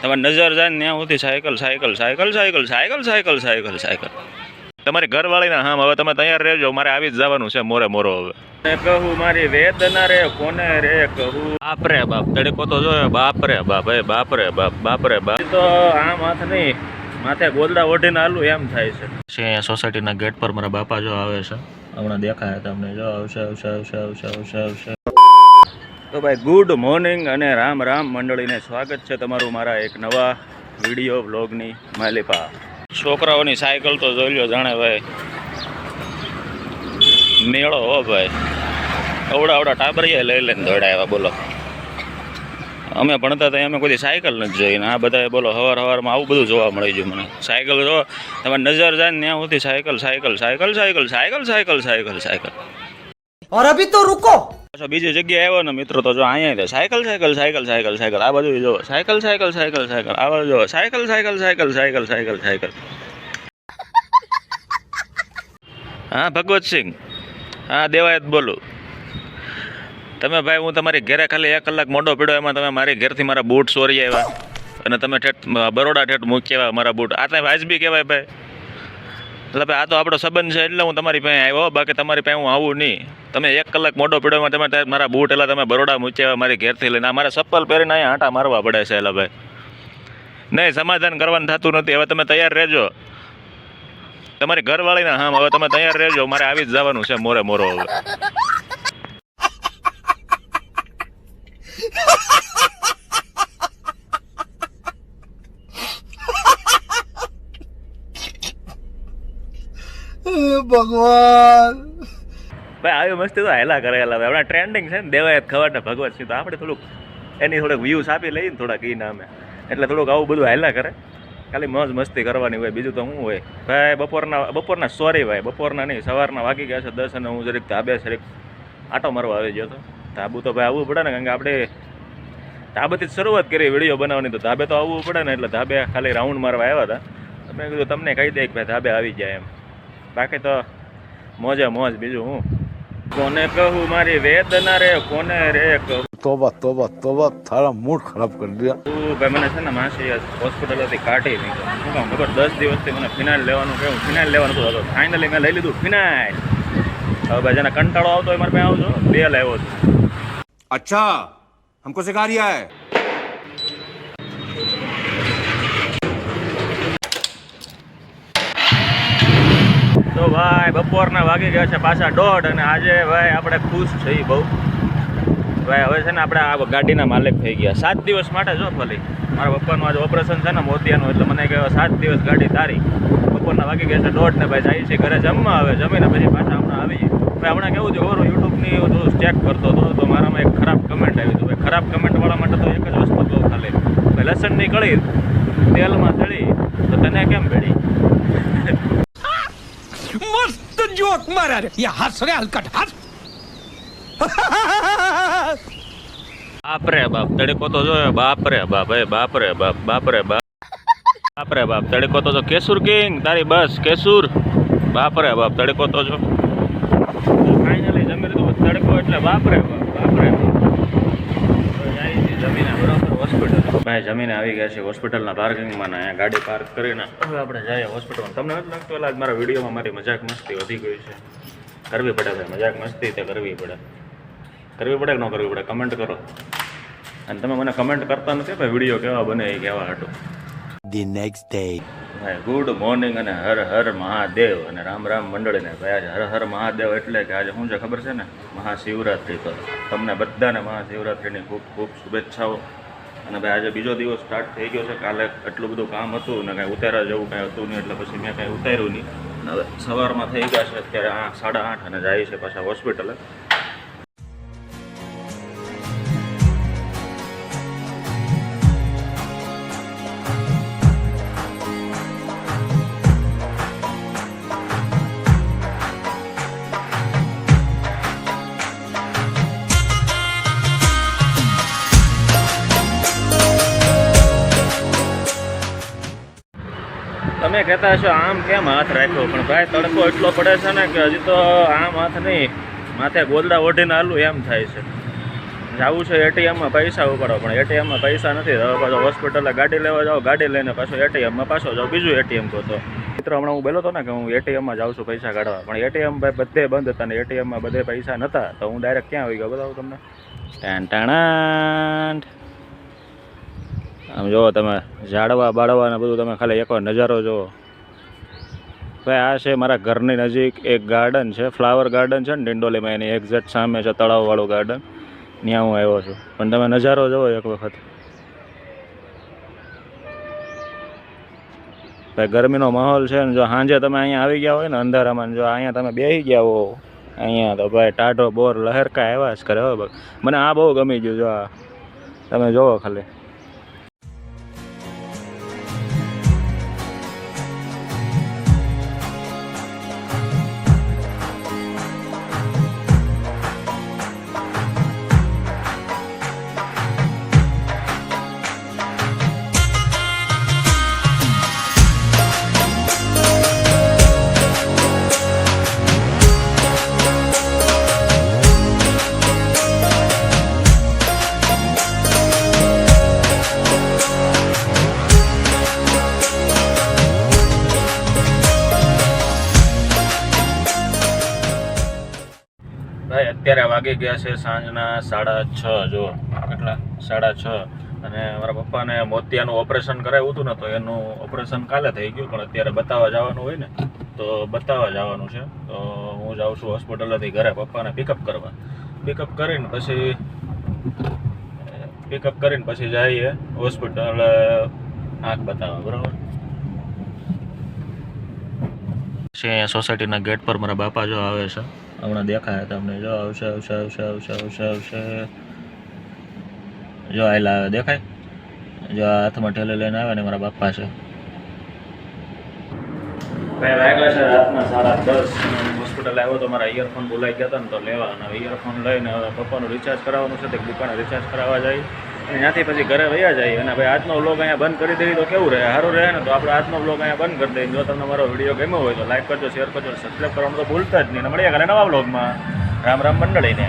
તમારી નજર જાય ને ત્યાં સુધી cycle cycle cycle cycle cycle cycle cycle cycle. તમારી ઘરવાળીના હા હવે તમે તૈયાર રહેજો, મારે આવી જ જવાનું છે મોરે મોરો હવે. કહું મારી વેદના રે કોને રે કહું. બાપ રે બાપ તડકો તો જોયો, બાપ રે બાપ, એ બાપ રે બાપ, બાપ રે બાપ. તો આ માથ નહીં, માથે ગોદડા ઓઢીને હાલું એમ થાય છે. અહીંયા સોસાયટીના ગેટ પર મારા બાપા જો આવે છે, હમણાં દેખાયા તમને, જો આવશે આવશે આવશે આવશે આવશે આવશે. તો ભાઈ ગુડ મોર્નિંગ અને રામ રામ મંડળીને સ્વાગત છે તમારું મારા એક નવા વિડીયો વ્લોગની માલિપા. છોકરાઓની સાયકલ તો જોઈ લો જાણે ભાઈ મેળો હો ભાઈ, અવડા અવડા ટાબરિયા લઈ લઈને દોડાવ્યા. બોલો અમે ભણતા હતા અમે કોઈ સાયકલ નથી જોઈને, આ બધા બોલો હવારમાં આવું બધું જોવા મળી ગયું મને. સાયકલ જો તમારી નજર જાય ને ત્યાં સુધી cycle cycle cycle cycle cycle cycle cycle cycle. और अभी तो रुको. બીજી જગ્યાએ આવ્યો ને મિત્રો તો જો અહીંયા cycle cycle cycle cycle cycle, આ બાજુ જો સાયકલ સાયકલ સાયકલ સાયકલ, આ બાજુ જો cycle cycle cycle cycle cycle cycle. હા ભગવતસિંહ, હા દેવાયત બોલું. તમે ભાઈ હું તમારી ઘરે ખાલી 1 કલાક મોડો પડ્યો, એમાં તમે મારી ઘેરથી મારા બૂટ ચોરી આવ્યા અને તમે ઠેઠ બરોડા ઠેઠ મૂકી આવ્યા મારા બૂટ. આ ત્યાં વાજબી કહેવાય ભાઈ? એટલે ભાઈ આ તો આપણો સંબંધ છે એટલે હું તમારી પાસે આવ્યો, બાકી તમારી પાસે હું આવું નહીં. તમે 1 કલાક મોડો પડ્યો, તમે મારા બૂટ એટલે તમે બરોડા મૂકી આવ્યા મારી ઘેરથી લઈને. મારા ચપ્પલ પહેરીને અહીંયા આંટા મારવા પડે છે એટલે ભાઈ. નહીં સમાધાન કરવાનું થતું નથી. હવે તમે તૈયાર રહેજો, તમારી ઘરવાળીના હા હવે તમે તૈયાર રહેજો, મારે આવી જ જવાનું છે મોરે મોરો હવે. ભગવાન ભાઈ આવી મસ્તી તો હેલા કરેલા ભાઈ, હમણાં ટ્રેન્ડિંગ છે ને દેવાયત ખવાટા ભગવતસિંહ, તો આપણે થોડુંક એની થોડુંક વ્યૂઝ આપી લઈએ ને થોડાક એ નામે, એટલે થોડુંક આવું બધું હેલા કરે. ખાલી મોજ મસ્તી કરવાની હોય, બીજું તો શું હોય ભાઈ. બપોરના સોરી ભાઈ, બપોરના નહીં સવારના વાગી ગયા છે 10 અને હું જરીક ધાબે જરીક આટો મારવા આવી ગયો હતો. ધાબુ તો ભાઈ આવવું પડે ને, કારણ કે આપણે ધાબેથી જ શરૂઆત કરી વિડીયો બનાવવાની, તો ધાબે તો આવવું પડે ને. એટલે ધાબે ખાલી રાઉન્ડ મારવા આવ્યા હતા. મેં કીધું તમને કહી દે કે ભાઈ ધાબે આવી જાય એમ, બાકી તો મોજે મોજ. બીજું હું કોને કહું મારી વેદના રે કોને રે કહું. तोबा तोबा तोबा, थारा मूड खराब कर दिया. ભાઈ મને છે ને માસી હોસ્પિટલથી કાઢી નીકળ્યો. શું કામ ખબર, 10 દિવસથી મને ફિનાઇલ લેવાનું કહ્યું, ફિનાઇલ લેવાનું હતું. ફાઇનલી મેં લઈ લીધું ફિનાઇલ. હવે ભાઈ જેને કંટાળો આવતો હોય મારે પાસે આવજો, 2 લાવ્યો છું. अच्छा हमको सिखा रिया है. તો ભાઈ બપોરના વાગી ગયા છે પાછા 1:30 અને આજે ભાઈ આપણે ખુશ છીએ બહુ ભાઈ. હવે છે ને આપણે આ ગાડીના માલિક થઈ ગયા 7 દિવસ માટે. જો ભલે મારા પપ્પાનું આજે ઓપરેશન છે ને મોતિયાનું, એટલે મને કહે 7 દિવસ ગાડી તારી. બપોરના વાગી ગયા છે 1:30 ને ભાઈ જાય છે ઘરે જમવા. હવે જમીને પછી પાછા હમણાં આવીએ. ભાઈ હમણાં કેવું છે ખબર, યુટ્યુબની બધું ચેક કરતો હતો તો મારામાં એક ખરાબ કમેન્ટ આવી હતું. ભાઈ ખરાબ કમેન્ટવાળા માટે તો એક જ વસ્તુ કહું ખાલી, ભાઈ લસણની કળી તેલમાં તળી તો તને કેમ ભેળી. मस्त जोक मारा रे, ये हंस रे हलकट हंस. બાપ રે બાપ તડકો તો જોયો, બાપ રે બાપ, એ બાપ રે બાપ, બાપ રે બાપ, બાપ રે બાપ તડકો તો જો. કેસુર કિંગ તારી બસ કેસુર, બાપ રે બાપ તડકો તો જો. ફાઇનલી જમી લીધું, તડકો એટલે બાપ રે બાપ, બાપ રે બાપ. જમીને બરાબર હોસ્પિટલ ભાઈ જમીને આવી ગયા છે હોસ્પિટલના પાર્કિંગમાં. અહીંયા ગાડી પાર્ક કરીને હવે આપણે જઈએ હોસ્પિટલમાં. તમને નથી લાગતું એટલે મારા વિડીયોમાં મારી મજાક મસ્તી વધી ગઈ છે? કરવી પડે ભાઈ મજાક મસ્તી, તે કરવી પડે. કરવી પડે કે ન કરવી પડે કમેન્ટ કરો. અને તમે મને કમેન્ટ કરતા નથી ભાઈ વિડીયો કેવા બને એ કહેવા હાટું. The next day. ભાઈ ગુડ મોર્નિંગ અને હર હર મહાદેવ અને રામ રામ મંડળીને. ભાઈ આજે હર હર મહાદેવ એટલે કે આજે શું છે ખબર છે ને, મહાશિવરાત્રિ. તો તમને બધાને મહાશિવરાત્રિની ખૂબ ખૂબ શુભેચ્છાઓ. અને ભાઈ આજે બીજો દિવસ સ્ટાર્ટ થઈ ગયો છે. કાલે એટલું બધું કામ હતું ને કાંઈ ઉતારા જેવું કાંઈ હતું નહીં, એટલે પછી મેં કાંઈ ઉતાર્યું નહીં. હવે સવારમાં થઈ ગયા છે અત્યારે 8:30 અને જાય છે પાછા હોસ્પિટલે. તમે કહેતા હશો આમ કેમ હાથ રાખ્યો, પણ ભાઈ તડકો એટલો પડે છે ને કે હજી તો આમ હાથ નહીં, માથે ગોદડા ઓઢીને હાલું એમ થાય છે. જવું છે એટીએમમાં પૈસા ઉપાડો પણ એટીએમમાં પૈસા નથી હવે પાછો હોસ્પિટલે ગાડી લેવા જાઓ ગાડી લઈને પાછો એટીએમમાં પાછો જાઓ બીજું એટીએમ ગોતો મિત્રો હમણાં હું બોલ્યો હતો ને કે હું એટીએમમાં જાઉં છું પૈસા કાઢવા પણ એટીએમ બધે બંધ હતા ને એટીએમમાં બધે પૈસા નહોતા તો હું ડાયરેક્ટ ક્યાં આવી ગયો બતાવું તમને ટાણ આમ જુઓ તમે ઝાડવા બાળવા ને બધું તમે ખાલી એકવાર નજારો જુઓ ભાઈ આ છે મારા ઘરની નજીક એક ગાર્ડન છે ફ્લાવર ગાર્ડન છે ને ડિંડોલીમાં એની એક્ઝેક્ટ સામે છે તળાવવાળું ગાર્ડન ત્યાં હું આવ્યો છું પણ તમે નજારો જુઓ એક વખત ભાઈ ગરમીનો માહોલ છે ને જો સાંજે તમે અહીંયા આવી ગયા હોય ને અંધારામાં જો અહીંયા તમે બેસી ગયા હો અહીંયા તો ભાઈ ટાઢો બોર લહેરકા આવ્યા જ કરે હવે મને આ બહુ ગમી ગયું જો આ તમે જુઓ ખાલી ભાઈ અત્યારે વાગી ગયા છે સાંજના 6:30 જો કેટલા 6:30 અને મારા પપ્પાને મોતિયાનું ઓપરેશન કરાવ્યું હતું ને તો એનું ઓપરેશન કાલે થઈ ગયું પણ અત્યારે બતાવવા જવાનું હોય ને તો બતાવવા જવાનું છે તો હું જાઉં છું હોસ્પિટલેથી ઘરે પપ્પાને પિકઅપ કરવા પિકઅપ કરીને પછી જઈએ હોસ્પિટલ આંખ બતાવવા બરાબર છે અહીંયા સોસાયટીના ગેટ પર મારા બાપા જો આવે છે હમણાં દેખાય તમને જો આવશે જો આયલા આવે દેખાય જો આ હાથમાં ઠેલે લઈને આવે ને મારા બાપા છે ભાઈ વાગ્યા છે રાતના 10:30 હોસ્પિટલ આવ્યો તો મારા ઇયરફોન બોલાઈ ગયા હતા ને તો લેવા અને ઇયરફોન લઈને હવે પપ્પાનું રિચાર્જ કરાવવાનું છે તે દુકાને રિચાર્જ કરાવવા જાય અને ત્યાંથી પછી ઘરે વયા જાય અને ભાઈ આજનો વ્લોગ અહીંયા બંધ કરી દઈએ તો કેવું રહે સારું રહે ને તો આપણે આજનો વ્લોગ અહીંયા બંધ કરી દઈએ જો તમને મારો વિડીયો ગમ્યો હોય તો લાઈક કરજો શેર કરજો સબસ્ક્રાઈબ કરવાનું તો ભૂલતા જ નહીં અને મળીએ કાલે નવા વ્લોગમાં રામ રામ મંડળીને